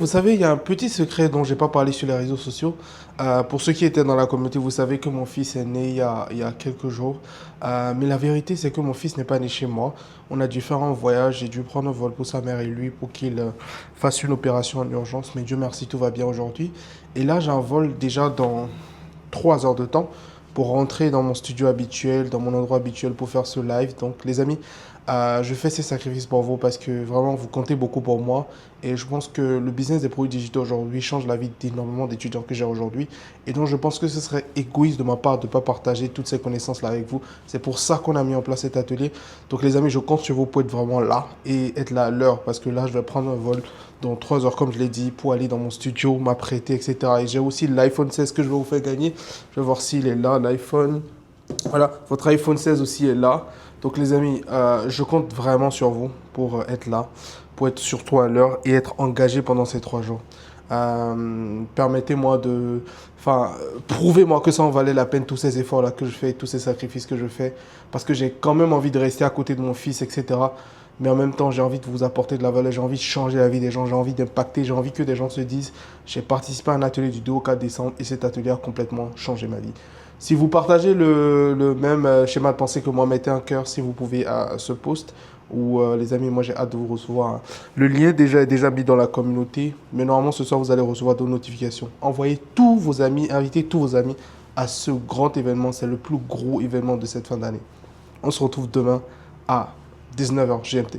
Vous savez, il y a un petit secret dont j'ai pas parlé sur les réseaux sociaux. Pour ceux qui étaient dans la communauté, vous savez que mon fils est né il y a quelques jours. Mais la vérité, c'est que mon fils n'est pas né chez moi. On a dû faire un voyage. J'ai dû prendre un vol pour sa mère et lui pour qu'il fasse une opération en urgence. Mais Dieu merci, tout va bien aujourd'hui. Et là, j'ai un vol déjà dans 3 heures de temps pour rentrer dans mon studio habituel, dans mon endroit habituel pour faire ce live. Donc, les amis, je fais ces sacrifices pour vous parce que vraiment, vous comptez beaucoup pour moi. Et je pense que le business des produits digitaux aujourd'hui change la vie d'énormément d'étudiants que j'ai aujourd'hui. Et donc, je pense que ce serait égoïste de ma part de ne pas partager toutes ces connaissances-là avec vous. C'est pour ça qu'on a mis en place cet atelier. Donc, les amis, je compte sur vous pour être vraiment là et être là à l'heure parce que là, je vais prendre un vol dans 3 heures, comme je l'ai dit, pour aller dans mon studio, m'apprêter, etc. Et j'ai aussi l'iPhone 16 que je vais vous faire gagner. Je vais voir s'il est là, l'iPhone. Voilà, votre iPhone 16 aussi est là. Donc les amis, je compte vraiment sur vous pour être là, pour être surtout à l'heure et être engagé pendant ces 3 jours. Permettez-moi de... Enfin, prouvez-moi que ça en valait la peine, tous ces efforts-là que je fais, tous ces sacrifices que je fais, parce que j'ai quand même envie de rester à côté de mon fils, etc. Mais en même temps, j'ai envie de vous apporter de la valeur, j'ai envie de changer la vie des gens, j'ai envie d'impacter, j'ai envie que des gens se disent, j'ai participé à un atelier du 2 au 4 décembre et cet atelier a complètement changé ma vie. Si vous partagez le même schéma de pensée que moi, mettez un cœur si vous pouvez à ce post. Ou les amis, moi j'ai hâte de vous recevoir, hein. Le lien est déjà mis dans la communauté, mais normalement ce soir vous allez recevoir d'autres notifications. Envoyez tous vos amis, invitez tous vos amis à ce grand événement. C'est le plus gros événement de cette fin d'année. On se retrouve demain à 19h GMT.